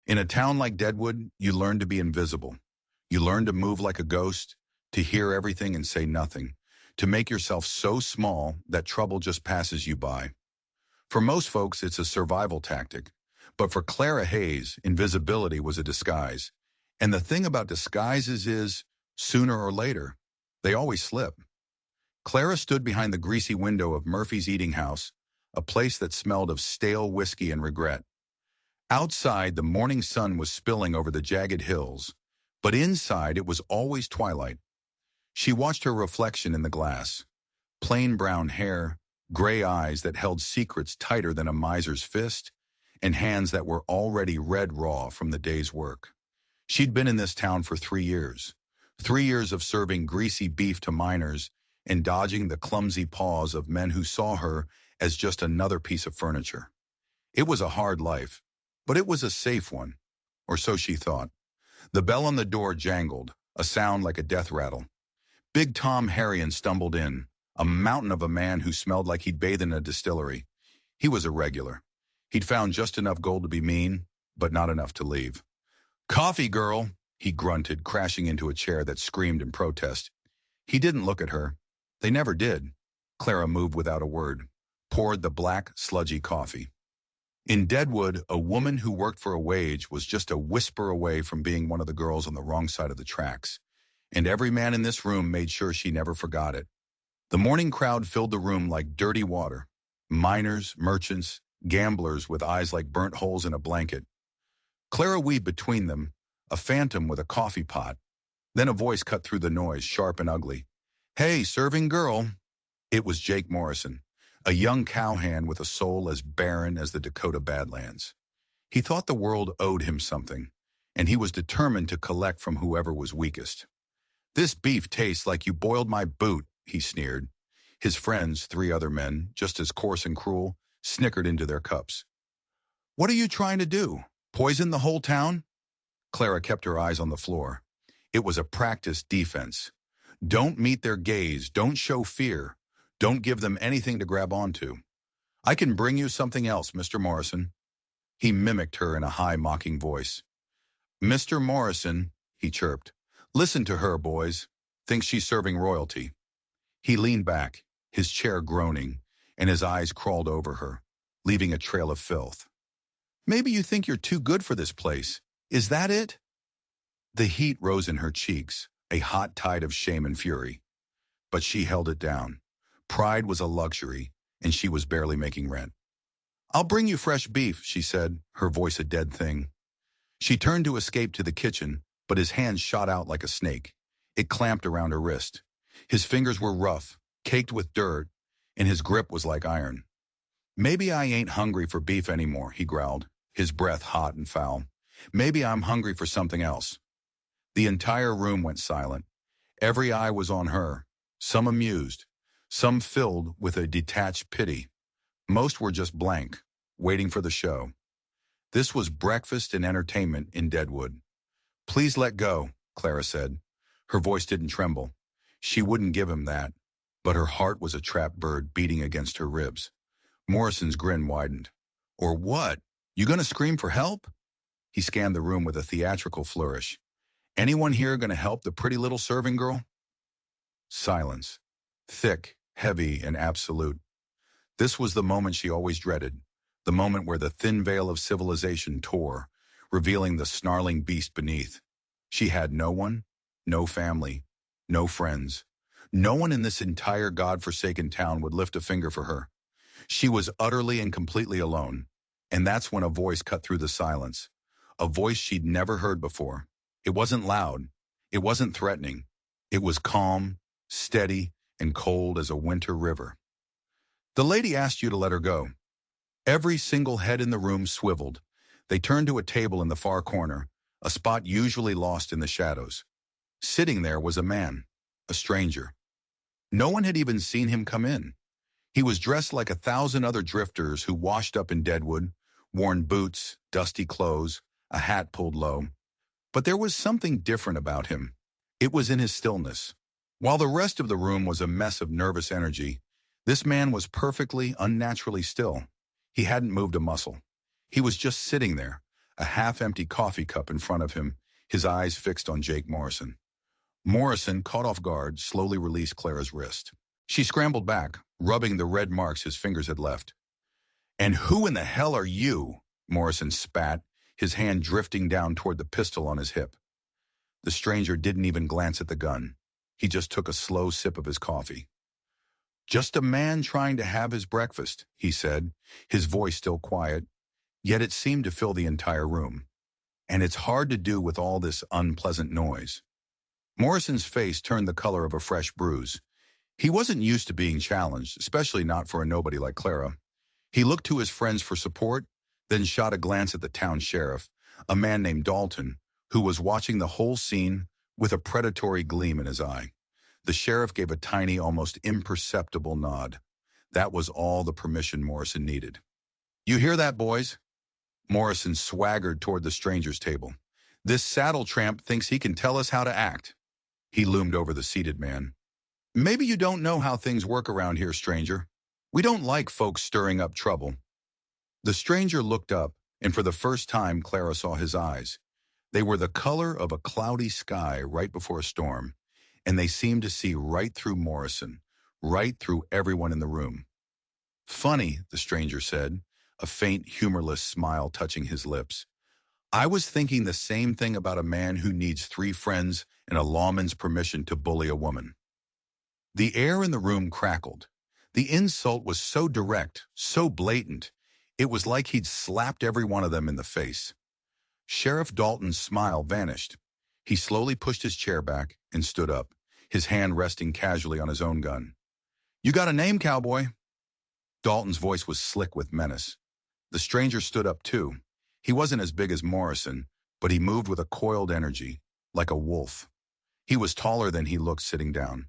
In a town like Deadwood, you learn to be invisible. You learn to move like a ghost, to hear everything and say nothing, to make yourself so small that trouble just passes you by. For most folks, it's a survival tactic. But for Clara Hayes, invisibility was a disguise. And the thing about disguises is, sooner or later, they always slip. Clara stood behind the greasy window of Murphy's Eating House, a place that smelled of stale whiskey and regret. Outside, the morning sun was spilling over the jagged hills, but inside it was always twilight. She watched her reflection in the glass. Plain brown hair, gray eyes that held secrets tighter than a miser's fist, and hands that were already red raw from the day's work. She'd been in this town for 3 years. 3 years of serving greasy beef to miners and dodging the clumsy paws of men who saw her as just another piece of furniture. It was a hard life, but it was a safe one, or so she thought. The bell on the door jangled, a sound like a death rattle. Big Tom Harrion stumbled in, a mountain of a man who smelled like he'd bathed in a distillery. He was a regular. He'd found just enough gold to be mean, but not enough to leave. "Coffee, girl," he grunted, crashing into a chair that screamed in protest. He didn't look at her. They never did. Clara moved without a word, poured the black, sludgy coffee. In Deadwood, a woman who worked for a wage was just a whisper away from being one of the girls on the wrong side of the tracks. And every man in this room made sure she never forgot it. The morning crowd filled the room like dirty water. Miners, merchants, gamblers with eyes like burnt holes in a blanket. Clara weaved between them, a phantom with a coffee pot. Then a voice cut through the noise, sharp and ugly. "Hey, serving girl." It was Jake Morrison, a young cowhand with a soul as barren as the Dakota Badlands. He thought the world owed him something, and he was determined to collect from whoever was weakest. "This beef tastes like you boiled my boot," he sneered. His friends, 3 other men, just as coarse and cruel, snickered into their cups. "What are you trying to do? Poison the whole town?" Clara kept her eyes on the floor. It was a practiced defense. Don't meet their gaze, don't show fear, don't give them anything to grab onto. "I can bring you something else, Mr. Morrison." He mimicked her in a high, mocking voice. "Mr. Morrison," he chirped. "Listen to her, boys. Thinks she's serving royalty." He leaned back, his chair groaning, and his eyes crawled over her, leaving a trail of filth. "Maybe you think you're too good for this place. Is that it?" The heat rose in her cheeks, a hot tide of shame and fury. But she held it down. Pride was a luxury, and she was barely making rent. "I'll bring you fresh beef," she said, her voice a dead thing. She turned to escape to the kitchen, but his hand shot out like a snake. It clamped around her wrist. His fingers were rough, caked with dirt, and his grip was like iron. "Maybe I ain't hungry for beef anymore," he growled, his breath hot and foul. "Maybe I'm hungry for something else." The entire room went silent. Every eye was on her, some amused, some filled with a detached pity. Most were just blank, waiting for the show. This was breakfast and entertainment in Deadwood. "Please let go," Clara said. Her voice didn't tremble. She wouldn't give him that, but her heart was a trapped bird beating against her ribs. Morrison's grin widened. "Or what? You gonna scream for help?" He scanned the room with a theatrical flourish. "Anyone here gonna help the pretty little serving girl?" Silence. Thick, heavy, and absolute. This was the moment she always dreaded, the moment where the thin veil of civilization tore, revealing the snarling beast beneath. She had no one, no family, no friends. No one in this entire God-forsaken town would lift a finger for her. She was utterly and completely alone, and that's when a voice cut through the silence, a voice she'd never heard before. It wasn't loud. It wasn't threatening. It was calm, steady, and cold as a winter river. "The lady asked you to let her go." Every single head in the room swiveled. They turned to a table in the far corner, a spot usually lost in the shadows. Sitting there was a man, a stranger. No one had even seen him come in. He was dressed like 1,000 other drifters who washed up in Deadwood, worn boots, dusty clothes, a hat pulled low. But there was something different about him. It was in his stillness. While the rest of the room was a mess of nervous energy, this man was perfectly, unnaturally still. He hadn't moved a muscle. He was just sitting there, a half-empty coffee cup in front of him, his eyes fixed on Jake Morrison. Morrison, caught off guard, slowly released Clara's wrist. She scrambled back, rubbing the red marks his fingers had left. "And who in the hell are you?" Morrison spat, his hand drifting down toward the pistol on his hip. The stranger didn't even glance at the gun. He just took a slow sip of his coffee. "Just a man trying to have his breakfast," he said, his voice still quiet, yet it seemed to fill the entire room. "And it's hard to do with all this unpleasant noise." Morrison's face turned the color of a fresh bruise. He wasn't used to being challenged, especially not for a nobody like Clara. He looked to his friends for support, then shot a glance at the town sheriff, a man named Dalton, who was watching the whole scene with a predatory gleam in his eye. The sheriff gave a tiny, almost imperceptible nod. That was all the permission Morrison needed. "You hear that, boys?" Morrison swaggered toward the stranger's table. "This saddle tramp thinks he can tell us how to act." He loomed over the seated man. "Maybe you don't know how things work around here, stranger. We don't like folks stirring up trouble." The stranger looked up, and for the first time Clara saw his eyes. They were the color of a cloudy sky right before a storm, and they seemed to see right through Morrison, right through everyone in the room. "Funny," the stranger said, a faint, humorless smile touching his lips. "I was thinking the same thing about a man who needs 3 friends and a lawman's permission to bully a woman." The air in the room crackled. The insult was so direct, so blatant, it was like he'd slapped every one of them in the face. Sheriff Dalton's smile vanished. He slowly pushed his chair back and stood up, his hand resting casually on his own gun. "You got a name, cowboy?" Dalton's voice was slick with menace. The stranger stood up too. He wasn't as big as Morrison, but he moved with a coiled energy, like a wolf. He was taller than he looked sitting down.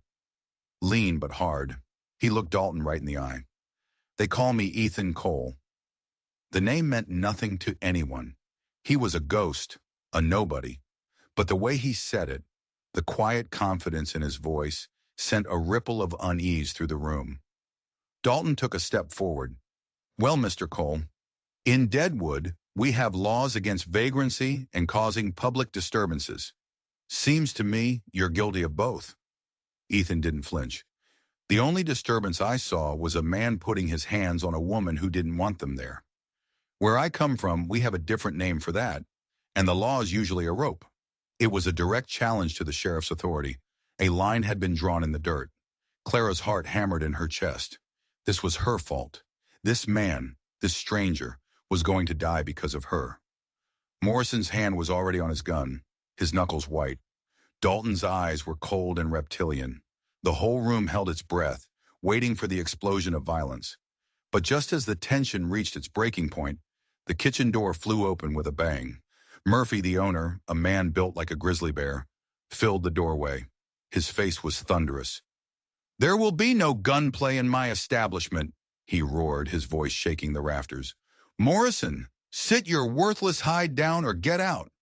Lean but hard. He looked Dalton right in the eye. "They call me Ethan Cole." The name meant nothing to anyone. He was a ghost, a nobody. But the way he said it, the quiet confidence in his voice, sent a ripple of unease through the room. Dalton took a step forward. "Well, Mr. Cole, in Deadwood, we have laws against vagrancy and causing public disturbances. Seems to me you're guilty of both." Ethan didn't flinch. "The only disturbance I saw was a man putting his hands on a woman who didn't want them there. Where I come from, we have a different name for that, and the law is usually a rope." It was a direct challenge to the sheriff's authority. A line had been drawn in the dirt. Clara's heart hammered in her chest. This was her fault. This man, this stranger, was going to die because of her. Morrison's hand was already on his gun, his knuckles white. Dalton's eyes were cold and reptilian. The whole room held its breath, waiting for the explosion of violence. But just as the tension reached its breaking point, the kitchen door flew open with a bang. Murphy, the owner, a man built like a grizzly bear, filled the doorway. His face was thunderous. "There will be no gunplay in my establishment," he roared, his voice shaking the rafters. "Morrison, sit your worthless hide down or get out.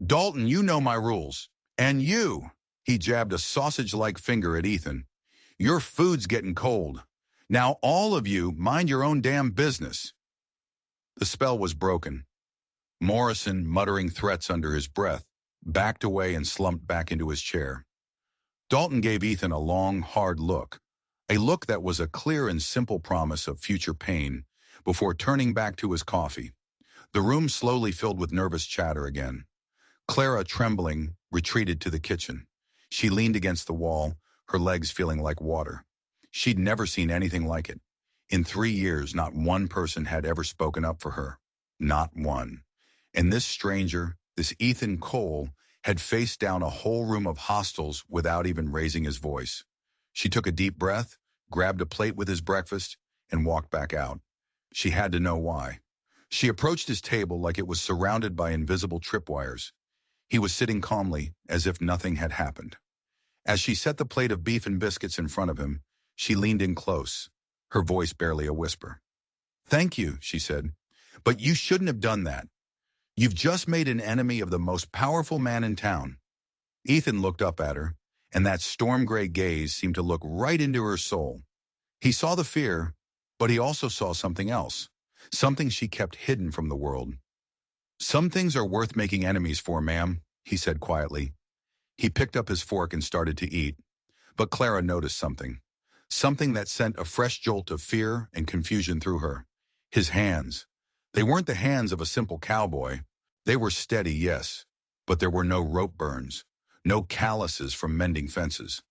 Dalton, you know my rules. And you," he jabbed a sausage-like finger at Ethan, "your food's getting cold. Now all of you mind your own damn business." The spell was broken. Morrison, muttering threats under his breath, backed away and slumped back into his chair. Dalton gave Ethan a long, hard look, a look that was a clear and simple promise of future pain, before turning back to his coffee. The room slowly filled with nervous chatter again. Clara, trembling, retreated to the kitchen. She leaned against the wall, her legs feeling like water. She'd never seen anything like it. In 3 years, not one person had ever spoken up for her. Not one. And this stranger, this Ethan Cole, had faced down a whole room of hostiles without even raising his voice. She took a deep breath, grabbed a plate with his breakfast, and walked back out. She had to know why. She approached his table like it was surrounded by invisible tripwires. He was sitting calmly, as if nothing had happened. As she set the plate of beef and biscuits in front of him, she leaned in close, her voice barely a whisper. "Thank you," she said, "but you shouldn't have done that. You've just made an enemy of the most powerful man in town." Ethan looked up at her, and that storm-gray gaze seemed to look right into her soul. He saw the fear, but he also saw something else, something she kept hidden from the world. Some things are worth making enemies for, ma'am, he said quietly. He picked up his fork and started to eat. But Clara noticed something. Something that sent a fresh jolt of fear and confusion through her. His hands. They weren't the hands of a simple cowboy. They were steady, yes, but there were no rope burns, no calluses from mending fences.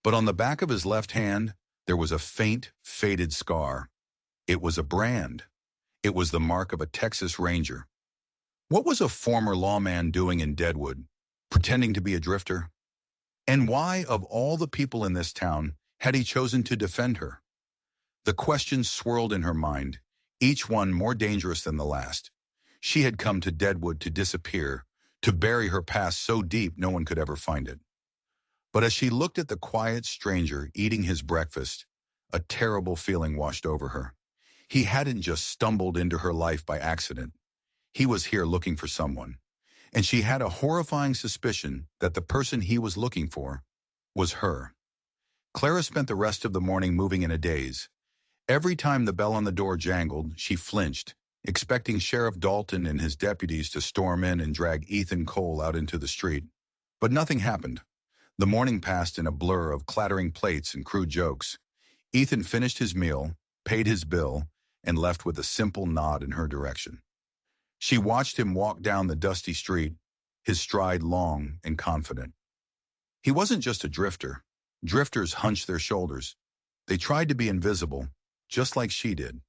But on the back of his left hand, there was a faint, faded scar. It was a brand. It was the mark of a Texas Ranger. What was a former lawman doing in Deadwood, pretending to be a drifter? And why, of all the people in this town, had he chosen to defend her? The questions swirled in her mind, each one more dangerous than the last. She had come to Deadwood to disappear, to bury her past so deep no one could ever find it. But as she looked at the quiet stranger eating his breakfast, a terrible feeling washed over her. He hadn't just stumbled into her life by accident. He was here looking for someone. And she had a horrifying suspicion that the person he was looking for was her. Clara spent the rest of the morning moving in a daze. Every time the bell on the door jangled, she flinched, expecting Sheriff Dalton and his deputies to storm in and drag Ethan Cole out into the street. But nothing happened. The morning passed in a blur of clattering plates and crude jokes. Ethan finished his meal, paid his bill, and left with a simple nod in her direction. She watched him walk down the dusty street, his stride long and confident. He wasn't just a drifter. Drifters hunched their shoulders. They tried to be invisible, just like she did.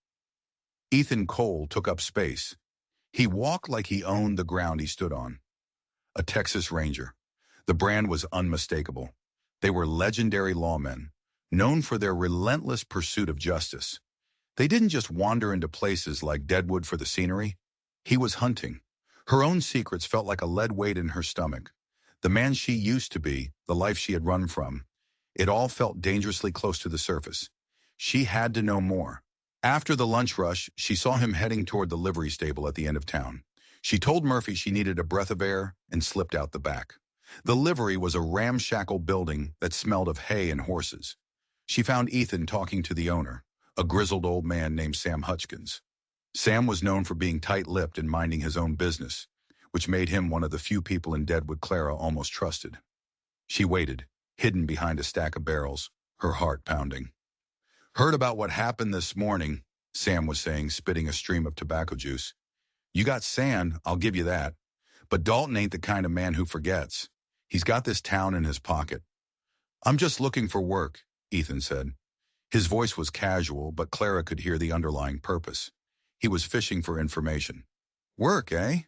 Ethan Cole took up space. He walked like he owned the ground he stood on. A Texas Ranger. The brand was unmistakable. They were legendary lawmen, known for their relentless pursuit of justice. They didn't just wander into places like Deadwood for the scenery. He was hunting. Her own secrets felt like a lead weight in her stomach. The man she used to be, the life she had run from, it all felt dangerously close to the surface. She had to know more. After the lunch rush, she saw him heading toward the livery stable at the end of town. She told Murphy she needed a breath of air and slipped out the back. The livery was a ramshackle building that smelled of hay and horses. She found Ethan talking to the owner, a grizzled old man named Sam Hutchkins. Sam was known for being tight-lipped and minding his own business, which made him one of the few people in Deadwood Clara almost trusted. She waited, hidden behind a stack of barrels, her heart pounding. "Heard about what happened this morning," Sam was saying, spitting a stream of tobacco juice. "You got sand, I'll give you that. But Dalton ain't the kind of man who forgets. He's got this town in his pocket." "I'm just looking for work," Ethan said. His voice was casual, but Clara could hear the underlying purpose. He was fishing for information. "Work, eh?"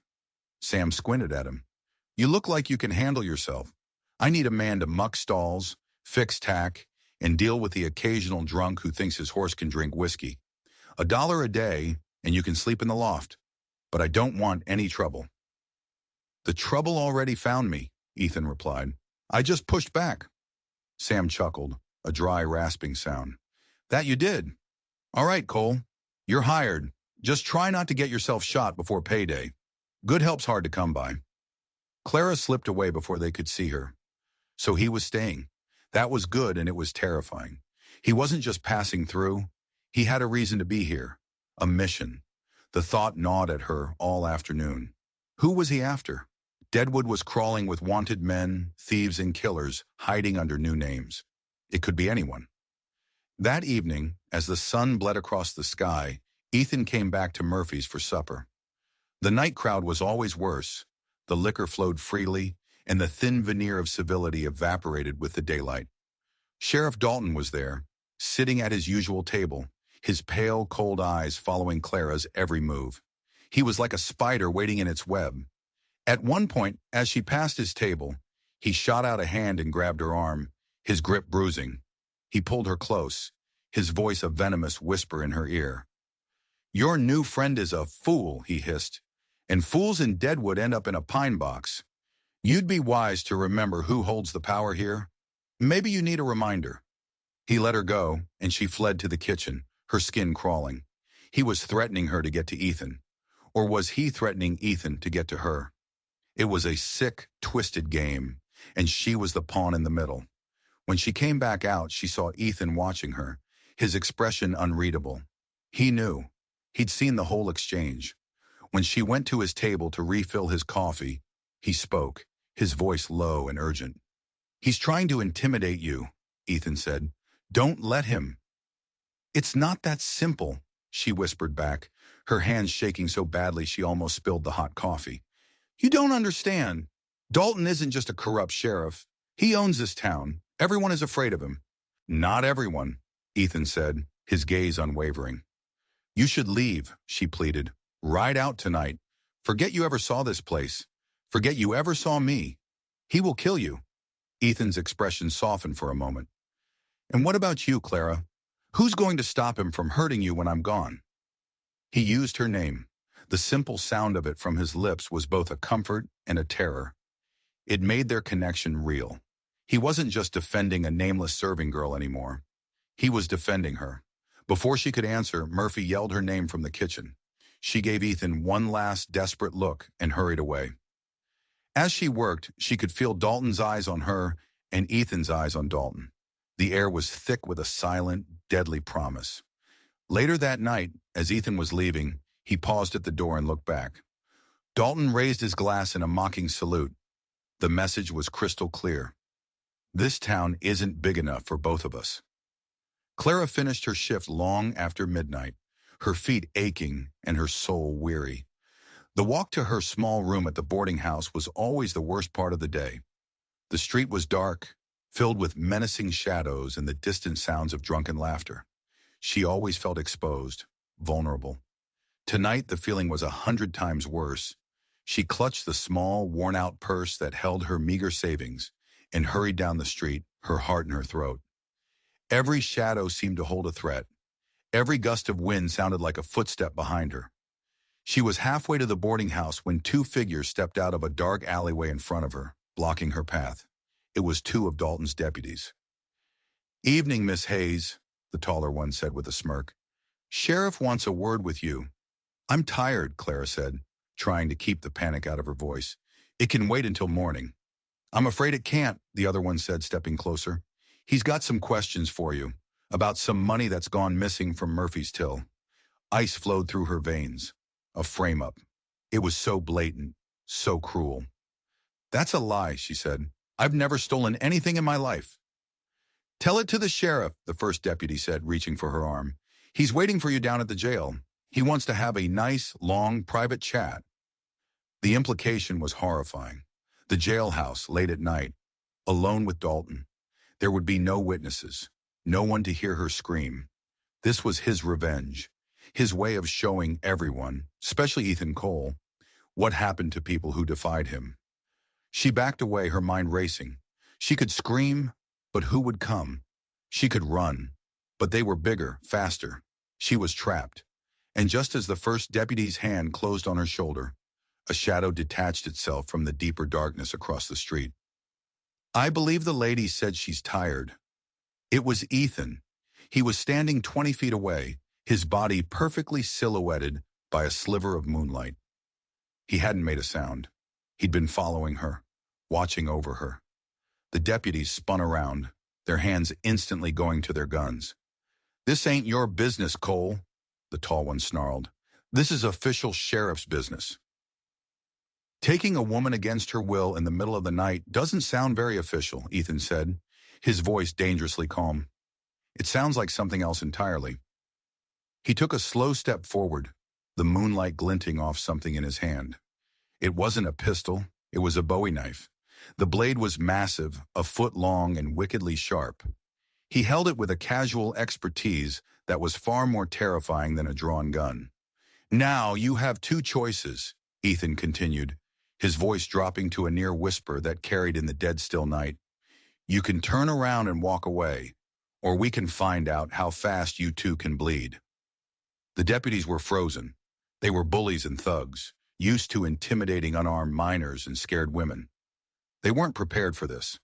Sam squinted at him. "You look like you can handle yourself. I need a man to muck stalls, fix tack, and deal with the occasional drunk who thinks his horse can drink whiskey. $1 a day, and you can sleep in the loft. But I don't want any trouble." "The trouble already found me," Ethan replied. "I just pushed back." Sam chuckled, a dry, rasping sound. "That you did? All right, Cole. You're hired. Just try not to get yourself shot before payday. Good help's hard to come by." Clara slipped away before they could see her. So he was staying. That was good, and it was terrifying. He wasn't just passing through. He had a reason to be here. A mission. The thought gnawed at her all afternoon. Who was he after? Deadwood was crawling with wanted men, thieves, and killers hiding under new names. It could be anyone. That evening, as the sun bled across the sky, Ethan came back to Murphy's for supper. The night crowd was always worse. The liquor flowed freely, and the thin veneer of civility evaporated with the daylight. Sheriff Dalton was there, sitting at his usual table, his pale, cold eyes following Clara's every move. He was like a spider waiting in its web. At one point, as she passed his table, he shot out a hand and grabbed her arm, his grip bruising. He pulled her close, his voice a venomous whisper in her ear. "Your new friend is a fool," he hissed, "and fools in Deadwood end up in a pine box. You'd be wise to remember who holds the power here. Maybe you need a reminder." He let her go, and she fled to the kitchen, her skin crawling. He was threatening her to get to Ethan. Or was he threatening Ethan to get to her? It was a sick, twisted game, and she was the pawn in the middle. When she came back out, she saw Ethan watching her, his expression unreadable. He knew. He'd seen the whole exchange. When she went to his table to refill his coffee, he spoke, his voice low and urgent. "He's trying to intimidate you," Ethan said. "Don't let him." "It's not that simple," she whispered back, her hands shaking so badly she almost spilled the hot coffee. "You don't understand. Dalton isn't just a corrupt sheriff. He owns this town. Everyone is afraid of him." "Not everyone," Ethan said, his gaze unwavering. "You should leave," she pleaded. "Ride out tonight. Forget you ever saw this place. Forget you ever saw me. He will kill you." Ethan's expression softened for a moment. "And what about you, Clara? Who's going to stop him from hurting you when I'm gone?" He used her name. The simple sound of it from his lips was both a comfort and a terror. It made their connection real. He wasn't just defending a nameless serving girl anymore. He was defending her. Before she could answer, Murphy yelled her name from the kitchen. She gave Ethan one last desperate look and hurried away. As she worked, she could feel Dalton's eyes on her and Ethan's eyes on Dalton. The air was thick with a silent, deadly promise. Later that night, as Ethan was leaving, he paused at the door and looked back. Dalton raised his glass in a mocking salute. The message was crystal clear. "This town isn't big enough for both of us." Clara finished her shift long after midnight, her feet aching and her soul weary. The walk to her small room at the boarding house was always the worst part of the day. The street was dark, filled with menacing shadows and the distant sounds of drunken laughter. She always felt exposed, vulnerable. Tonight, the feeling was 100 times worse. She clutched the small, worn-out purse that held her meager savings and hurried down the street, her heart in her throat. Every shadow seemed to hold a threat. Every gust of wind sounded like a footstep behind her. She was halfway to the boarding house when two figures stepped out of a dark alleyway in front of her, blocking her path. It was two of Dalton's deputies. "Evening, Miss Hayes," the taller one said with a smirk. "Sheriff wants a word with you." "I'm tired," Clara said, trying to keep the panic out of her voice. "It can wait until morning." "I'm afraid it can't," the other one said, stepping closer. "He's got some questions for you, about some money that's gone missing from Murphy's till." Ice flowed through her veins. A frame-up. It was so blatant, so cruel. "That's a lie," she said. "I've never stolen anything in my life." "Tell it to the sheriff," the first deputy said, reaching for her arm. "He's waiting for you down at the jail. He wants to have a nice, long, private chat." The implication was horrifying. The jailhouse, late at night, alone with Dalton. There would be no witnesses, no one to hear her scream. This was his revenge, his way of showing everyone, especially Ethan Cole, what happened to people who defied him. She backed away, her mind racing. She could scream, but who would come? She could run, but they were bigger, faster. She was trapped. And just as the first deputy's hand closed on her shoulder, a shadow detached itself from the deeper darkness across the street. "I believe the lady said she's tired." It was Ethan. He was standing 20 feet away, his body perfectly silhouetted by a sliver of moonlight. He hadn't made a sound. He'd been following her, watching over her. The deputies spun around, their hands instantly going to their guns. "This ain't your business, Cole," the tall one snarled. "This is official sheriff's business." "Taking a woman against her will in the middle of the night doesn't sound very official," Ethan said, his voice dangerously calm. "It sounds like something else entirely." He took a slow step forward, the moonlight glinting off something in his hand. It wasn't a pistol, it was a Bowie knife. The blade was massive, a foot long and wickedly sharp. He held it with a casual expertise that was far more terrifying than a drawn gun. "Now you have two choices," Ethan continued, his voice dropping to a near whisper that carried in the dead-still night. "You can turn around and walk away, or we can find out how fast you two can bleed." The deputies were frozen. They were bullies and thugs, used to intimidating unarmed minors and scared women. They weren't prepared for this.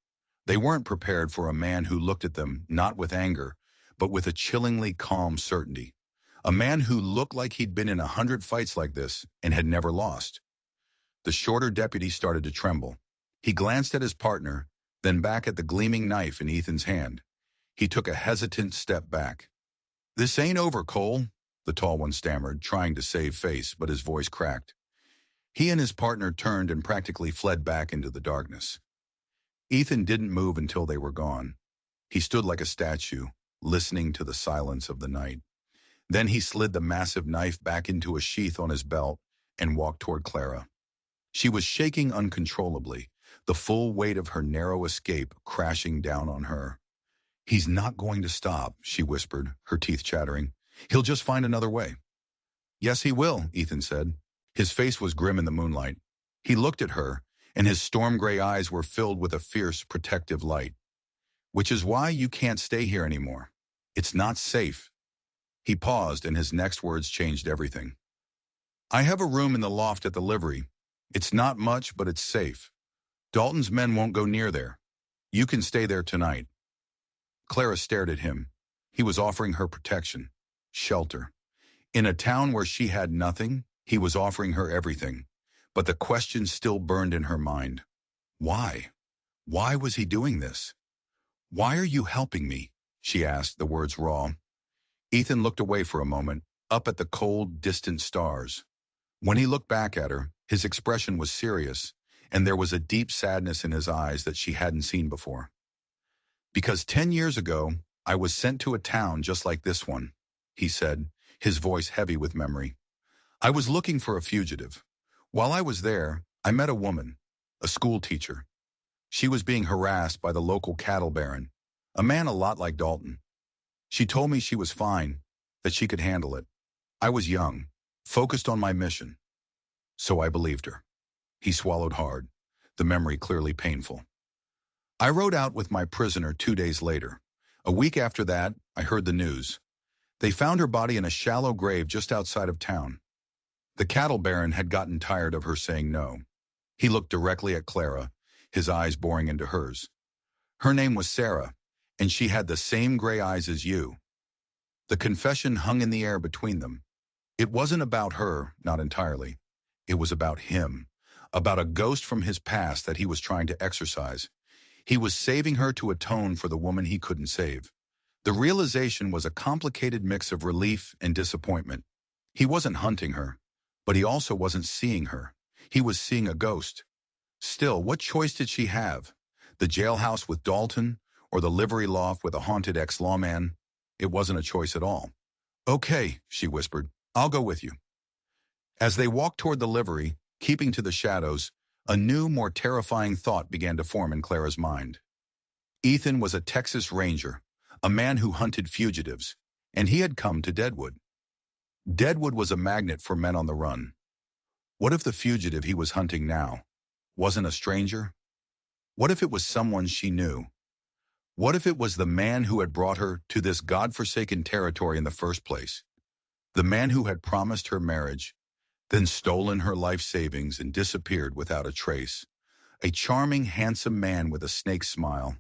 They weren't prepared for a man who looked at them not with anger, but with a chillingly calm certainty. A man who looked like he'd been in 100 fights like this and had never lost. The shorter deputy started to tremble. He glanced at his partner, then back at the gleaming knife in Ethan's hand. He took a hesitant step back. "This ain't over, Cole," the tall one stammered, trying to save face, but his voice cracked. He and his partner turned and practically fled back into the darkness. Ethan didn't move until they were gone. He stood like a statue, listening to the silence of the night. Then he slid the massive knife back into a sheath on his belt and walked toward Clara. She was shaking uncontrollably, the full weight of her narrow escape crashing down on her. "He's not going to stop," she whispered, her teeth chattering. "He'll just find another way." "Yes, he will," Ethan said. His face was grim in the moonlight. He looked at her, and his storm gray eyes were filled with a fierce, protective light. "Which is why you can't stay here anymore. It's not safe." He paused, and his next words changed everything. "I have a room in the loft at the livery. It's not much, but it's safe. Dalton's men won't go near there. You can stay there tonight." Clara stared at him. He was offering her protection, shelter. In a town where she had nothing, he was offering her everything. But the question still burned in her mind. Why? Why was he doing this? "Why are you helping me?" she asked, the words raw. Ethan looked away for a moment, up at the cold, distant stars. When he looked back at her, his expression was serious, and there was a deep sadness in his eyes that she hadn't seen before. "Because 10 years ago, I was sent to a town just like this one," he said, his voice heavy with memory. "I was looking for a fugitive. While I was there, I met a woman, a school teacher. She was being harassed by the local cattle baron, a man a lot like Dalton. She told me she was fine, that she could handle it. I was young, focused on my mission. So I believed her." He swallowed hard, the memory clearly painful. "I rode out with my prisoner 2 days later. A week after that, I heard the news. They found her body in a shallow grave just outside of town. The cattle baron had gotten tired of her saying no." He looked directly at Clara, his eyes boring into hers. "Her name was Sarah, and she had the same gray eyes as you." The confession hung in the air between them. It wasn't about her, not entirely. It was about him, about a ghost from his past that he was trying to exorcise. He was saving her to atone for the woman he couldn't save. The realization was a complicated mix of relief and disappointment. He wasn't hunting her, but he also wasn't seeing her. He was seeing a ghost. Still, what choice did she have? The jailhouse with Dalton, or the livery loft with a haunted ex-lawman? It wasn't a choice at all. "Okay," she whispered, "I'll go with you." As they walked toward the livery, keeping to the shadows, a new, more terrifying thought began to form in Clara's mind. Ethan was a Texas Ranger, a man who hunted fugitives, and he had come to Deadwood. Deadwood was a magnet for men on the run. What if the fugitive he was hunting now wasn't a stranger? What if it was someone she knew? What if it was the man who had brought her to this godforsaken territory in the first place? The man who had promised her marriage, then stolen her life savings and disappeared without a trace. A charming, handsome man with a snake smile.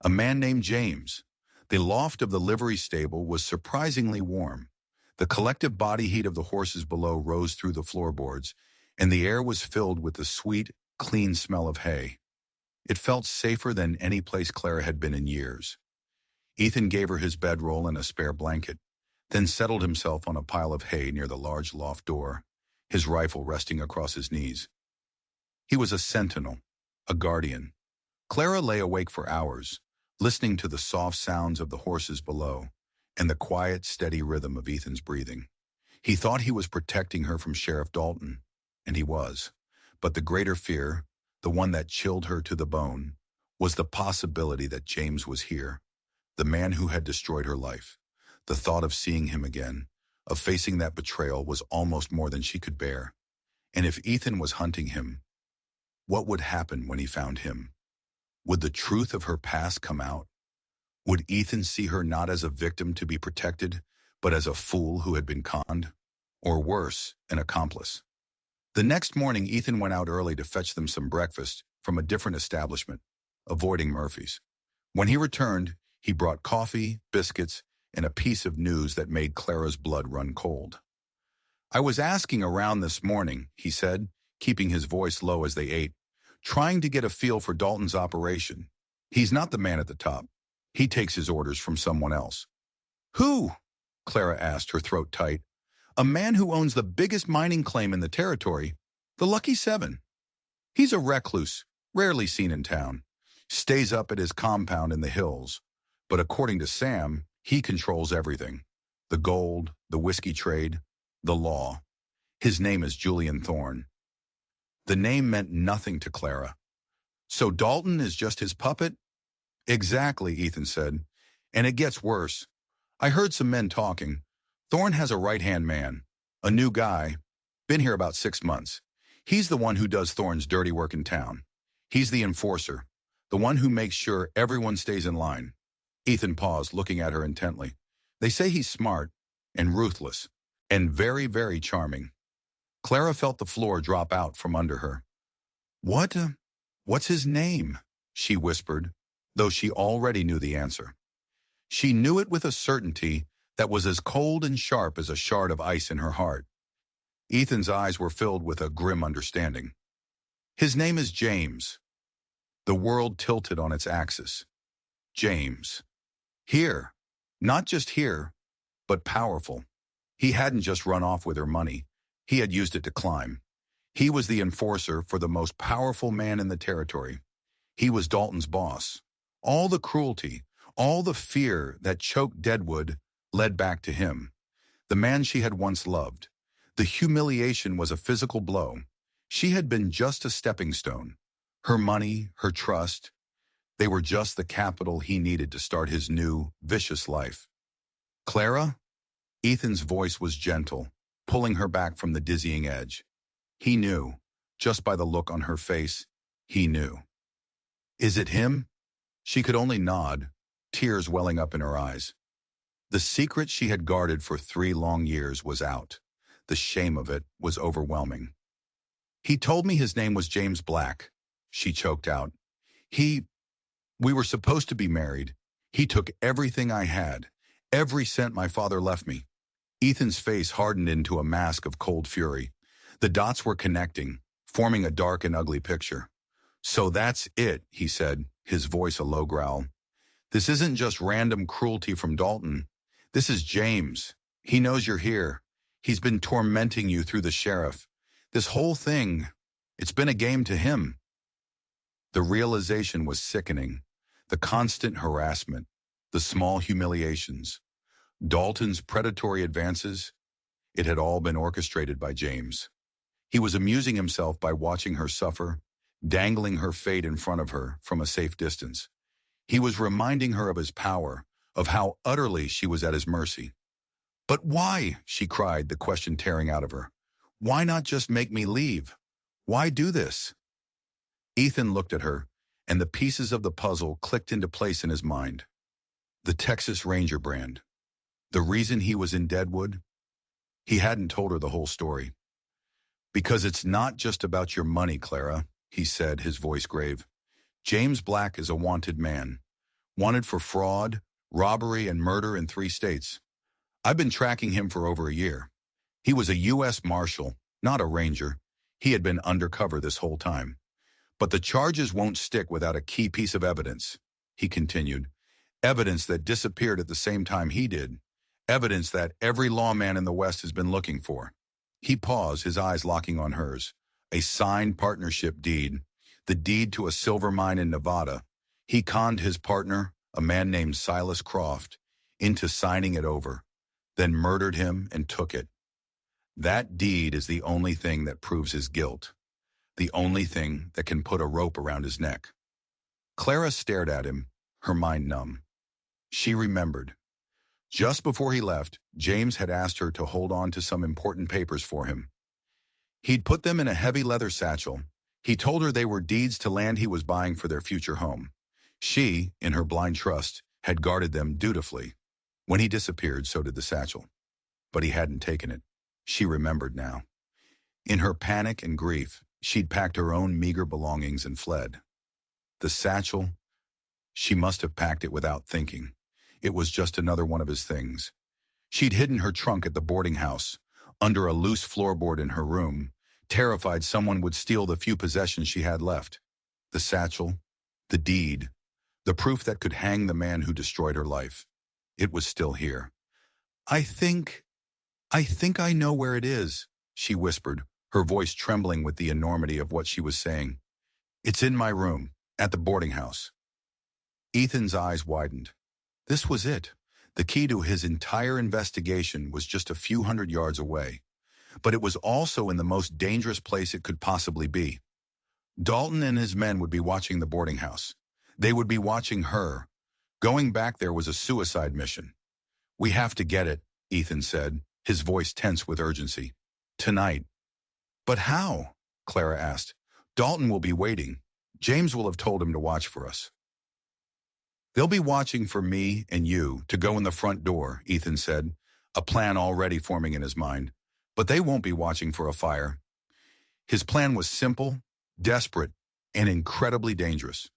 A man named James. The loft of the livery stable was surprisingly warm. The collective body heat of the horses below rose through the floorboards, and the air was filled with the sweet, clean smell of hay. It felt safer than any place Clara had been in years. Ethan gave her his bedroll and a spare blanket, then settled himself on a pile of hay near the large loft door, his rifle resting across his knees. He was a sentinel, a guardian. Clara lay awake for hours, listening to the soft sounds of the horses below and the quiet, steady rhythm of Ethan's breathing. He thought he was protecting her from Sheriff Dalton, and he was. But the greater fear, the one that chilled her to the bone, was the possibility that James was here, the man who had destroyed her life. The thought of seeing him again, of facing that betrayal, was almost more than she could bear. And if Ethan was hunting him, what would happen when he found him? Would the truth of her past come out? Would Ethan see her not as a victim to be protected, but as a fool who had been conned? Or worse, an accomplice? The next morning, Ethan went out early to fetch them some breakfast from a different establishment, avoiding Murphy's. When he returned, he brought coffee, biscuits, and a piece of news that made Clara's blood run cold. "I was asking around this morning," he said, keeping his voice low as they ate, "trying to get a feel for Dalton's operation. He's not the man at the top. He takes his orders from someone else." "Who?" Clara asked, her throat tight. A man who owns the biggest mining claim in the territory, the Lucky Seven. He's a recluse, rarely seen in town. Stays up at his compound in the hills. But according to Sam, he controls everything. The gold, the whiskey trade, the law. His name is Julian Thorne. The name meant nothing to Clara. So Dalton is just his puppet? Exactly, Ethan said. And it gets worse. I heard some men talking. Thorne has a right-hand man, a new guy, been here about 6 months. He's the one who does Thorne's dirty work in town. He's the enforcer, the one who makes sure everyone stays in line. Ethan paused, looking at her intently. They say he's smart and ruthless and very, very charming. Clara felt the floor drop out from under her. What's his name? She whispered, though she already knew the answer. She knew it with a certainty that was as cold and sharp as a shard of ice in her heart. Ethan's eyes were filled with a grim understanding. His name is James. The world tilted on its axis. James. Here. Not just here, but powerful. He hadn't just run off with her money. He had used it to climb. He was the enforcer for the most powerful man in the territory. He was Dalton's boss. All the cruelty, all the fear that choked Deadwood led back to him, the man she had once loved. The humiliation was a physical blow. She had been just a stepping stone. Her money, her trust, they were just the capital he needed to start his new, vicious life. Clara? Ethan's voice was gentle, pulling her back from the dizzying edge. He knew, just by the look on her face, he knew. Is it him? She could only nod, tears welling up in her eyes. The secret she had guarded for 3 long years was out. The shame of it was overwhelming. He told me his name was James Black, she choked out. We were supposed to be married. He took everything I had, every cent my father left me. Ethan's face hardened into a mask of cold fury. The dots were connecting, forming a dark and ugly picture. So that's it, he said, his voice a low growl. This isn't just random cruelty from Dalton. This is James. He knows you're here. He's been tormenting you through the sheriff. This whole thing, it's been a game to him. The realization was sickening. The constant harassment, the small humiliations, Dalton's predatory advances, it had all been orchestrated by James. He was amusing himself by watching her suffer, dangling her fate in front of her from a safe distance. He was reminding her of his power, of how utterly she was at his mercy. But why? She cried, the question tearing out of her. Why not just make me leave? Why do this? Ethan looked at her, and the pieces of the puzzle clicked into place in his mind. The Texas Ranger brand. The reason he was in Deadwood? He hadn't told her the whole story. Because it's not just about your money, Clara, he said, his voice grave. James Black is a wanted man. Wanted for fraud, robbery, and murder in 3 states. I've been tracking him for over a year. He was a U.S. Marshal, not a Ranger. He had been undercover this whole time. But the charges won't stick without a key piece of evidence, he continued. Evidence that disappeared at the same time he did. Evidence that every lawman in the West has been looking for. He paused, his eyes locking on hers. A signed partnership deed. The deed to a silver mine in Nevada. He conned his partner, a man named Silas Croft, into signing it over, then murdered him and took it. That deed is the only thing that proves his guilt. The only thing that can put a rope around his neck. Clara stared at him, her mind numb. She remembered. Just before he left, James had asked her to hold on to some important papers for him. He'd put them in a heavy leather satchel. He told her they were deeds to land he was buying for their future home. She, in her blind trust, had guarded them dutifully. When he disappeared, so did the satchel. But he hadn't taken it. She remembered now. In her panic and grief, she'd packed her own meager belongings and fled. The satchel, she must have packed it without thinking. It was just another one of his things. She'd hidden her trunk at the boarding house, under a loose floorboard in her room, terrified someone would steal the few possessions she had left. The satchel, the deed, the proof that could hang the man who destroyed her life. It was still here. I think I think I know where it is, she whispered, her voice trembling with the enormity of what she was saying. It's in my room, at the boarding house. Ethan's eyes widened. This was it. The key to his entire investigation was just a few hundred yards away. But it was also in the most dangerous place it could possibly be. Dalton and his men would be watching the boarding house. They would be watching her. Going back there was a suicide mission. We have to get it, Ethan said, his voice tense with urgency. Tonight. But how? Clara asked. Dalton will be waiting. James will have told him to watch for us. They'll be watching for me and you to go in the front door, Ethan said, a plan already forming in his mind. But they won't be watching for a fire. His plan was simple, desperate, and incredibly dangerous.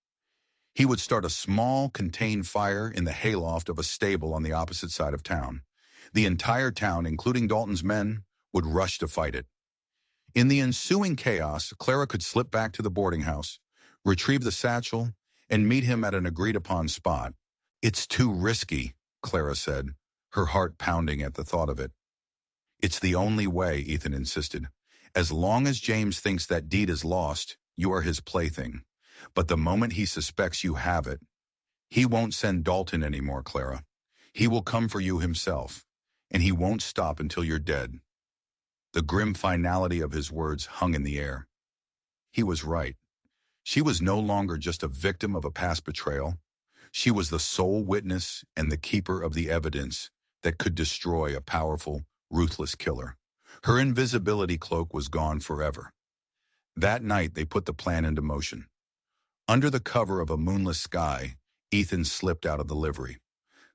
He would start a small, contained fire in the hayloft of a stable on the opposite side of town. The entire town, including Dalton's men, would rush to fight it. In the ensuing chaos, Clara could slip back to the boarding house, retrieve the satchel, and meet him at an agreed-upon spot. It's too risky, Clara said, her heart pounding at the thought of it. It's the only way, Ethan insisted. As long as James thinks that deed is lost, you are his plaything. But the moment he suspects you have it, he won't send Dalton anymore, Clara. He will come for you himself, and he won't stop until you're dead. The grim finality of his words hung in the air. He was right. She was no longer just a victim of a past betrayal. She was the sole witness and the keeper of the evidence that could destroy a powerful, ruthless killer. Her invisibility cloak was gone forever. That night, they put the plan into motion. Under the cover of a moonless sky, Ethan slipped out of the livery.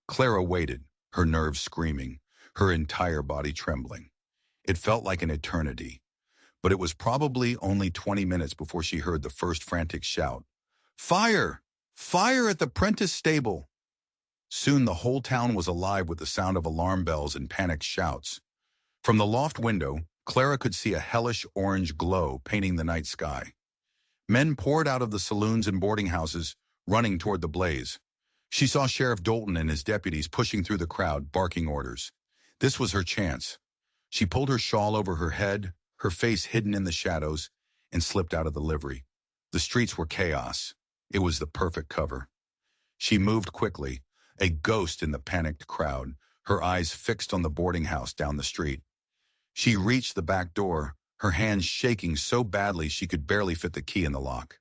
Clara waited, her nerves screaming, her entire body trembling. It felt like an eternity, but it was probably only 20 minutes before she heard the first frantic shout. Fire! Fire at the Prentice stable! Soon the whole town was alive with the sound of alarm bells and panicked shouts. From the loft window, Clara could see a hellish orange glow painting the night sky. Men poured out of the saloons and boarding houses, running toward the blaze. She saw Sheriff Dalton and his deputies pushing through the crowd, barking orders. This was her chance. She pulled her shawl over her head, her face hidden in the shadows, and slipped out of the livery. The streets were chaos. It was the perfect cover. She moved quickly, a ghost in the panicked crowd, her eyes fixed on the boarding house down the street. She reached the back door, her hands shaking so badly she could barely fit the key in the lock.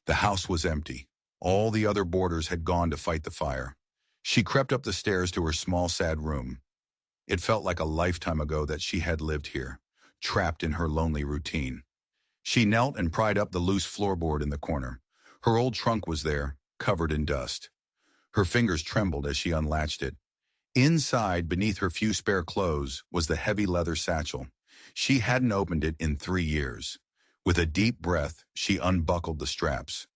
The house was empty. All the other boarders had gone to fight the fire. She crept up the stairs to her small, sad room. It felt like a lifetime ago that she had lived here, trapped in her lonely routine. She knelt and pried up the loose floorboard in the corner. Her old trunk was there, covered in dust. Her fingers trembled as she unlatched it. Inside, beneath her few spare clothes, was the heavy leather satchel. She hadn't opened it in 3 years. With a deep breath, she unbuckled the straps.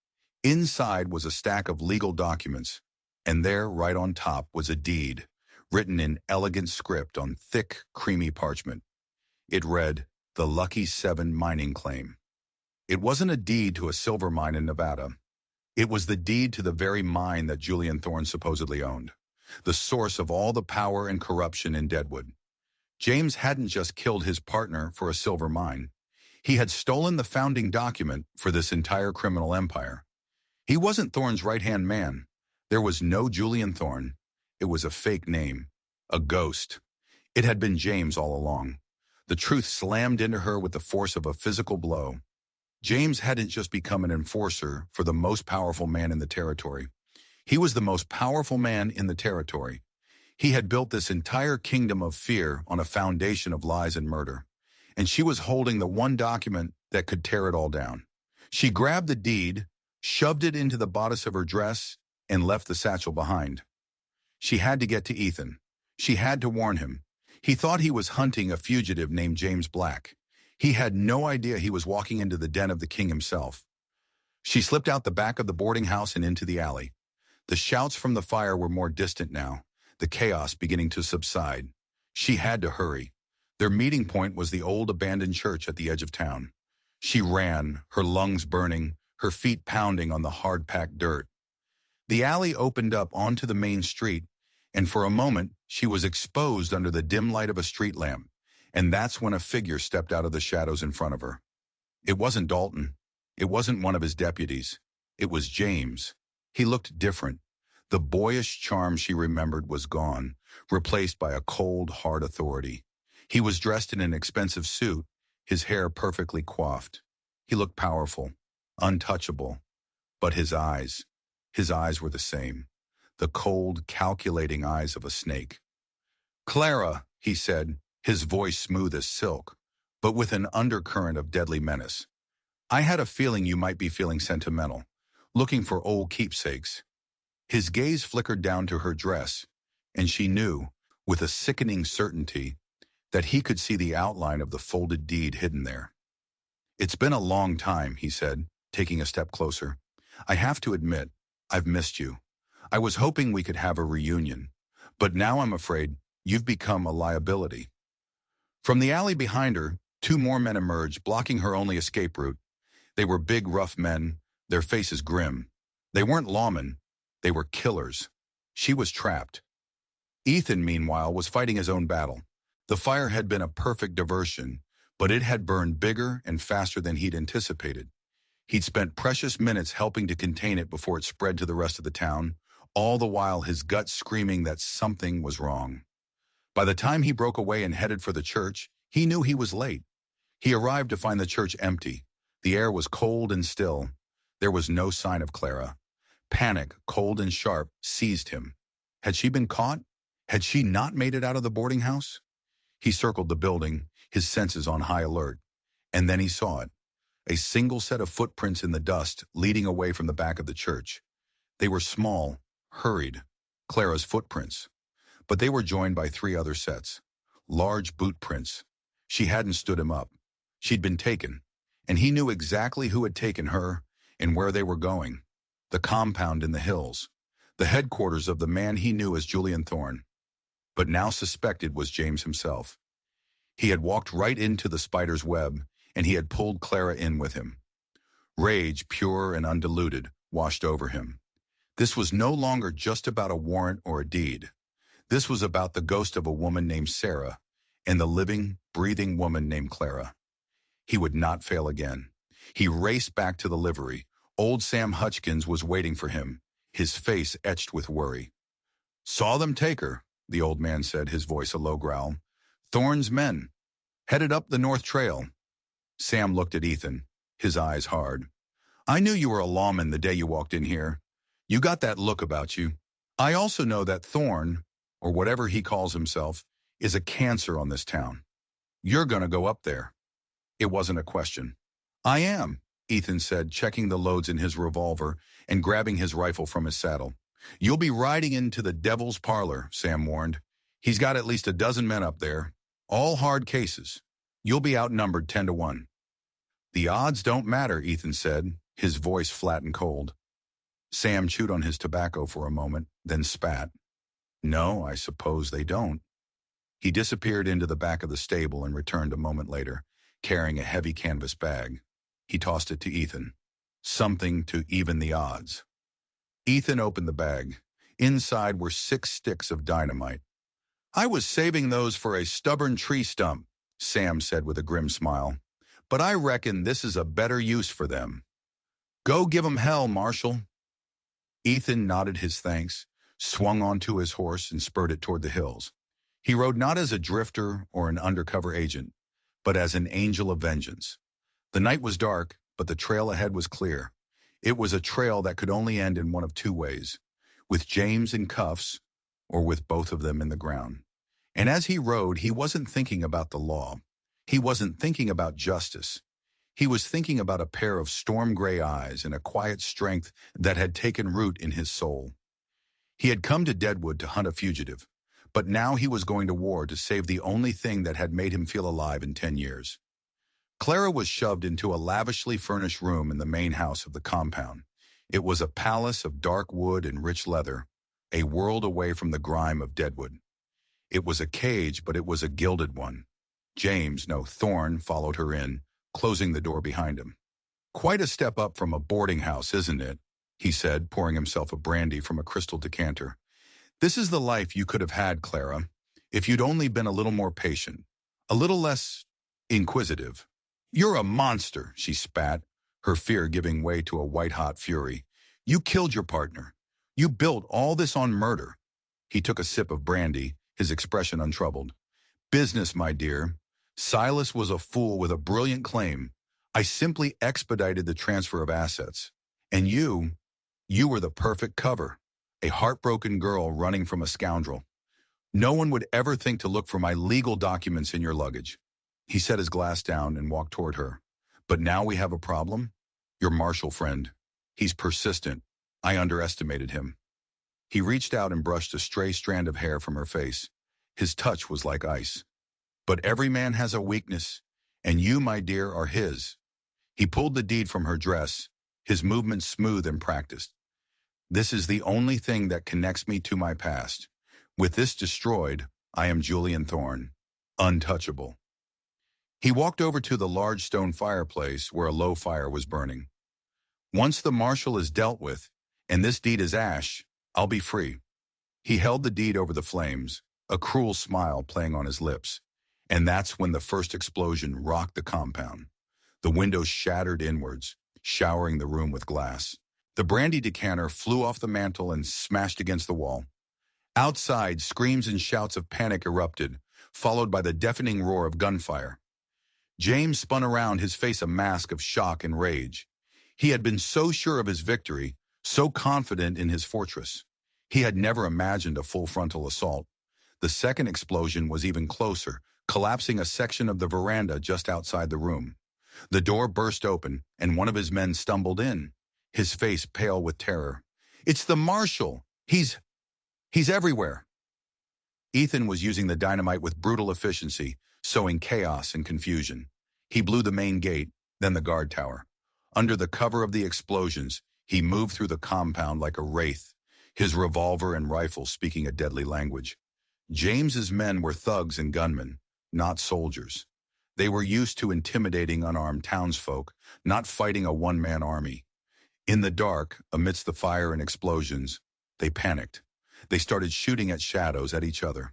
Inside was a stack of legal documents, and there, right on top, was a deed, written in elegant script on thick, creamy parchment. It read, "The Lucky 7 Mining Claim." It wasn't a deed to a silver mine in Nevada. It was the deed to the very mine that Julian Thorne supposedly owned, the source of all the power and corruption in Deadwood. James hadn't just killed his partner for a silver mine. He had stolen the founding document for this entire criminal empire. He wasn't Thorne's right-hand man. There was no Julian Thorne. It was a fake name, a ghost. It had been James all along. The truth slammed into her with the force of a physical blow. James hadn't just become an enforcer for the most powerful man in the territory. He was the most powerful man in the territory. He had built this entire kingdom of fear on a foundation of lies and murder. And she was holding the one document that could tear it all down. She grabbed the deed, shoved it into the bodice of her dress, and left the satchel behind. She had to get to Ethan. She had to warn him. He thought he was hunting a fugitive named James Black. He had no idea he was walking into the den of the king himself. She slipped out the back of the boarding house and into the alley. The shouts from the fire were more distant now, the chaos beginning to subside. She had to hurry. Their meeting point was the old abandoned church at the edge of town. She ran, her lungs burning, her feet pounding on the hard-packed dirt. The alley opened up onto the main street, And for a moment, she was exposed under the dim light of a street lamp, and that's when a figure stepped out of the shadows in front of her. It wasn't Dalton. It wasn't one of his deputies. It was James. He looked different. The boyish charm she remembered was gone, replaced by a cold, hard authority. He was dressed in an expensive suit, his hair perfectly coiffed. He looked powerful, untouchable, but his eyes were the same, the cold, calculating eyes of a snake. "Clara," he said, his voice smooth as silk, but with an undercurrent of deadly menace. "I had a feeling you might be feeling sentimental, looking for old keepsakes." His gaze flickered down to her dress, and she knew, with a sickening certainty, that he could see the outline of the folded deed hidden there. "It's been a long time," he said, taking a step closer. "I have to admit, I've missed you. I was hoping we could have a reunion, but now I'm afraid you've become a liability." From the alley behind her, two more men emerged, blocking her only escape route. They were big, rough men, their faces grim. They weren't lawmen. They were killers. She was trapped. Ethan, meanwhile, was fighting his own battle. The fire had been a perfect diversion, but it had burned bigger and faster than he'd anticipated. He'd spent precious minutes helping to contain it before it spread to the rest of the town, all the while his gut screaming that something was wrong. By the time he broke away and headed for the church, he knew he was late. He arrived to find the church empty. The air was cold and still. There was no sign of Clara. Panic, cold and sharp, seized him. Had she been caught? Had she not made it out of the boarding house? He circled the building, his senses on high alert. And then he saw it. A single set of footprints in the dust leading away from the back of the church. They were small, hurried, Clara's footprints. But they were joined by three other sets. Large boot prints. She hadn't stood him up. She'd been taken. And he knew exactly who had taken her and where they were going. The compound in the hills. The headquarters of the man he knew as Julian Thorne, but now suspected was James himself. He had walked right into the spider's web, and he had pulled Clara in with him. Rage, pure and undiluted, washed over him. This was no longer just about a warrant or a deed. This was about the ghost of a woman named Sarah and the living, breathing woman named Clara. He would not fail again. He raced back to the livery. Old Sam Hutchkins was waiting for him, his face etched with worry. "Saw them take her," the old man said, his voice a low growl. "Thorne's men. Headed up the North Trail." Sam looked at Ethan, his eyes hard. "I knew you were a lawman the day you walked in here. You got that look about you. I also know that Thorne, or whatever he calls himself, is a cancer on this town. You're going to go up there." It wasn't a question. "I am," Ethan said, checking the loads in his revolver and grabbing his rifle from his saddle. "You'll be riding into the devil's parlor," Sam warned. "He's got at least a dozen men up there, all hard cases. You'll be outnumbered 10-1. "The odds don't matter," Ethan said, his voice flat and cold. Sam chewed on his tobacco for a moment, then spat. "No, I suppose they don't." He disappeared into the back of the stable and returned a moment later, carrying a heavy canvas bag. He tossed it to Ethan. "Something to even the odds." Ethan opened the bag. Inside were 6 sticks of dynamite. "I was saving those for a stubborn tree stump," Sam said with a grim smile. "But I reckon this is a better use for them. Go give 'em hell, Marshal." Ethan nodded his thanks, swung onto his horse, and spurred it toward the hills. He rode not as a drifter or an undercover agent, but as an angel of vengeance. The night was dark, but the trail ahead was clear. It was a trail that could only end in one of two ways, with James in cuffs or with both of them in the ground. And as he rode, he wasn't thinking about the law. He wasn't thinking about justice. He was thinking about a pair of storm-gray eyes and a quiet strength that had taken root in his soul. He had come to Deadwood to hunt a fugitive, but now he was going to war to save the only thing that had made him feel alive in 10 years. Clara was shoved into a lavishly furnished room in the main house of the compound. It was a palace of dark wood and rich leather, a world away from the grime of Deadwood. It was a cage, but it was a gilded one. James, no, Thorne, followed her in, closing the door behind him. "Quite a step up from a boarding house, isn't it?" he said, pouring himself a brandy from a crystal decanter. This is the life you could have had, Clara, if you'd only been a little more patient, a little less inquisitive. You're a monster, she spat, her fear giving way to a white-hot fury. You killed your partner. You built all this on murder. He took a sip of brandy, his expression untroubled. Business, my dear. Silas was a fool with a brilliant claim. I simply expedited the transfer of assets. And you were the perfect cover. A heartbroken girl running from a scoundrel. No one would ever think to look for my legal documents in your luggage. He set his glass down and walked toward her. But now we have a problem? Your Marshall friend. He's persistent. I underestimated him. He reached out and brushed a stray strand of hair from her face. His touch was like ice. But every man has a weakness, and you, my dear, are his. He pulled the deed from her dress, his movements smooth and practiced. This is the only thing that connects me to my past. With this destroyed, I am Julian Thorne, untouchable. He walked over to the large stone fireplace where a low fire was burning. Once the marshal is dealt with, and this deed is ash, I'll be free. He held the deed over the flames, a cruel smile playing on his lips. And that's when the first explosion rocked the compound. The windows shattered inwards, showering the room with glass. The brandy decanter flew off the mantel and smashed against the wall. Outside, screams and shouts of panic erupted, followed by the deafening roar of gunfire. James spun around, his face a mask of shock and rage. He had been so sure of his victory, so confident in his fortress. He had never imagined a full frontal assault. The second explosion was even closer, collapsing a section of the veranda just outside the room. The door burst open, and one of his men stumbled in, his face pale with terror. It's the marshal! He's everywhere! Ethan was using the dynamite with brutal efficiency, sowing chaos and confusion. He blew the main gate, then the guard tower. Under the cover of the explosions, he moved through the compound like a wraith, his revolver and rifle speaking a deadly language. James's men were thugs and gunmen, not soldiers. They were used to intimidating unarmed townsfolk, not fighting a one-man army. In the dark, amidst the fire and explosions, they panicked. They started shooting at shadows at each other.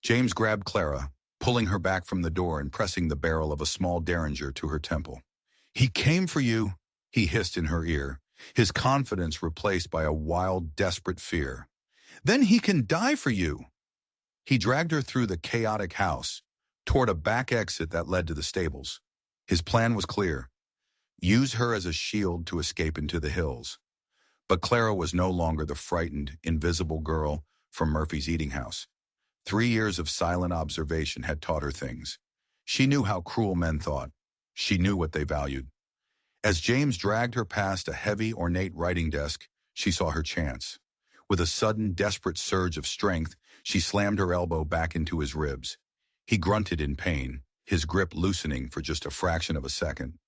James grabbed Clara, pulling her back from the door and pressing the barrel of a small derringer to her temple. He came for you, he hissed in her ear, his confidence replaced by a wild, desperate fear. Then he can die for you. He dragged her through the chaotic house, toward a back exit that led to the stables. His plan was clear. Use her as a shield to escape into the hills. But Clara was no longer the frightened, invisible girl from Murphy's eating house. 3 years of silent observation had taught her things. She knew how cruel men thought. She knew what they valued. As James dragged her past a heavy, ornate writing desk, she saw her chance. With a sudden, desperate surge of strength, she slammed her elbow back into his ribs. He grunted in pain, his grip loosening for just a fraction of a second.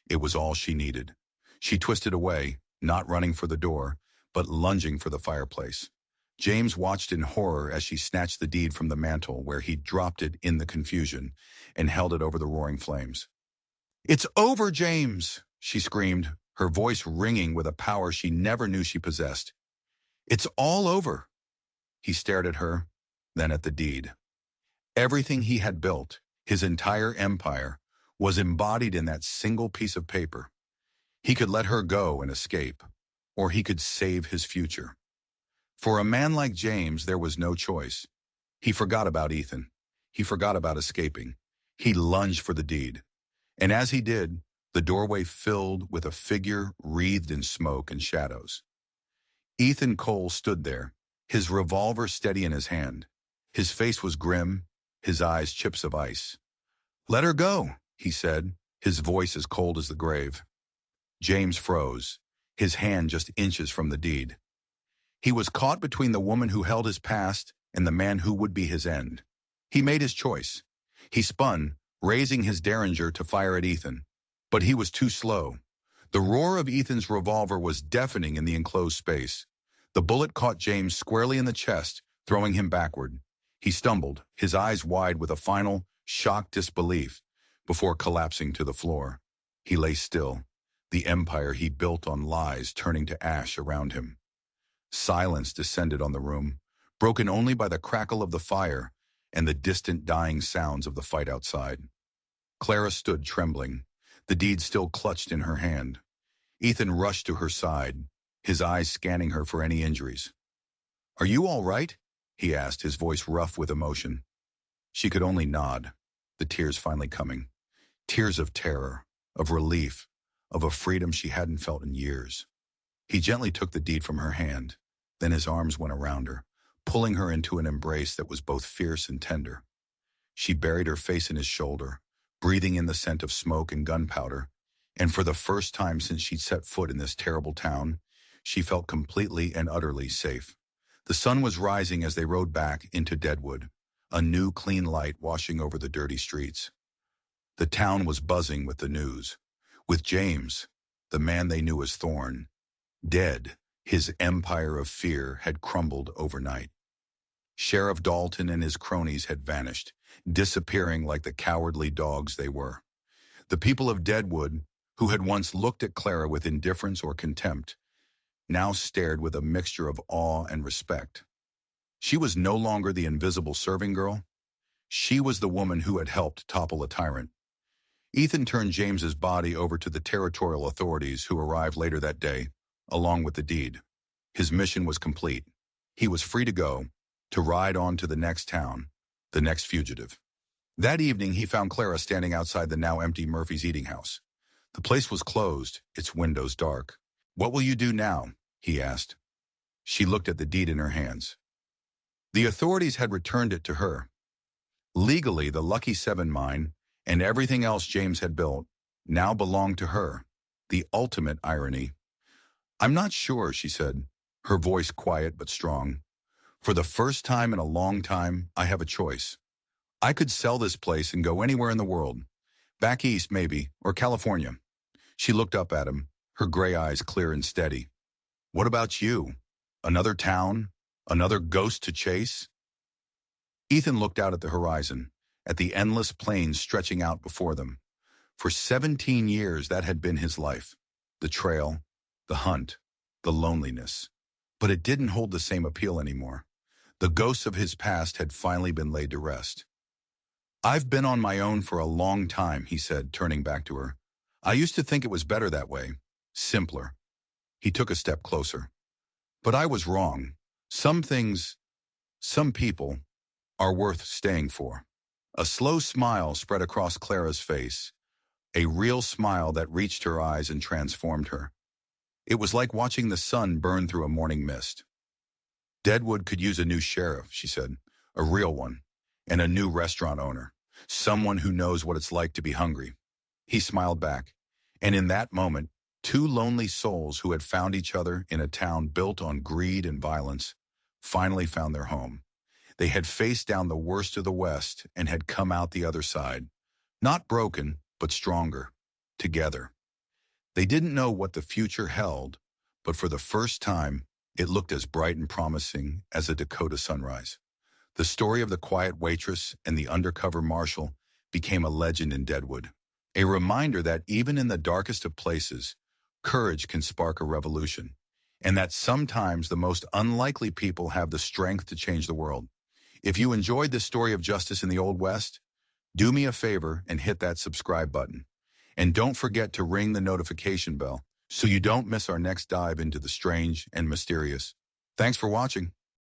It was all she needed. She twisted away, not running for the door, but lunging for the fireplace. James watched in horror as she snatched the deed from the mantel where he'd dropped it in the confusion and held it over the roaring flames. "It's over, James!" she screamed, her voice ringing with a power she never knew she possessed. "It's all over." He stared at her, then at the deed. Everything he had built, his entire empire, was embodied in that single piece of paper. He could let her go and escape, or he could save his future. For a man like James, there was no choice. He forgot about Ethan. He forgot about escaping. He lunged for the deed. And as he did, the doorway filled with a figure wreathed in smoke and shadows. Ethan Cole stood there, his revolver steady in his hand. His face was grim, his eyes chips of ice. "Let her go," he said, his voice as cold as the grave. James froze, his hand just inches from the deed. He was caught between the woman who held his past and the man who would be his end. He made his choice. He spun, raising his derringer to fire at Ethan. But he was too slow. The roar of Ethan's revolver was deafening in the enclosed space. The bullet caught James squarely in the chest, throwing him backward. He stumbled, his eyes wide with a final, shocked disbelief, before collapsing to the floor. He lay still, the empire he built on lies turning to ash around him. Silence descended on the room, broken only by the crackle of the fire and the distant dying sounds of the fight outside. Clara stood trembling, the deed still clutched in her hand. Ethan rushed to her side, his eyes scanning her for any injuries. "Are you all right?" he asked, his voice rough with emotion. She could only nod, the tears finally coming. Tears of terror, of relief, of a freedom she hadn't felt in years. He gently took the deed from her hand, then his arms went around her, pulling her into an embrace that was both fierce and tender. She buried her face in his shoulder, breathing in the scent of smoke and gunpowder, and for the first time since she'd set foot in this terrible town, she felt completely and utterly safe. The sun was rising as they rode back into Deadwood, a new clean light washing over the dirty streets. The town was buzzing with the news. With James, the man they knew as Thorne, dead, his empire of fear had crumbled overnight. Sheriff Dalton and his cronies had vanished, disappearing like the cowardly dogs they were. The people of Deadwood, who had once looked at Clara with indifference or contempt, now stared with a mixture of awe and respect. She was no longer the invisible serving girl. She was the woman who had helped topple a tyrant. Ethan turned James's body over to the territorial authorities who arrived later that day, along with the deed. His mission was complete. He was free to go, to ride on to the next town, the next fugitive. That evening, he found Clara standing outside the now empty Murphy's Eating House. The place was closed, its windows dark. "What will you do now?" he asked. She looked at the deed in her hands. The authorities had returned it to her. Legally, the Lucky 7 mine and everything else James had built now belonged to her. The ultimate irony. "I'm not sure," she said, her voice quiet but strong. "For the first time in a long time, I have a choice. I could sell this place and go anywhere in the world. Back east, maybe, or California." She looked up at him, her gray eyes clear and steady. "What about you? Another town? Another ghost to chase?" Ethan looked out at the horizon, at the endless plains stretching out before them. For 17 years, that had been his life. The trail, the hunt, the loneliness. But it didn't hold the same appeal anymore. The ghosts of his past had finally been laid to rest. "I've been on my own for a long time," he said, turning back to her. "I used to think it was better that way. Simpler." He took a step closer. "But I was wrong. Some things, some people, are worth staying for." A slow smile spread across Clara's face, a real smile that reached her eyes and transformed her. It was like watching the sun burn through a morning mist. "Deadwood could use a new sheriff," she said, "a real one, and a new restaurant owner, someone who knows what it's like to be hungry." He smiled back, and in that moment, two lonely souls who had found each other in a town built on greed and violence finally found their home. They had faced down the worst of the West and had come out the other side, not broken, but stronger, together. They didn't know what the future held, but for the first time, it looked as bright and promising as a Dakota sunrise. The story of the quiet waitress and the undercover marshal became a legend in Deadwood, a reminder that even in the darkest of places, courage can spark a revolution, and that sometimes the most unlikely people have the strength to change the world. If you enjoyed this story of justice in the Old West, do me a favor and hit that subscribe button. And don't forget to ring the notification bell so you don't miss our next dive into the strange and mysterious. Thanks for watching.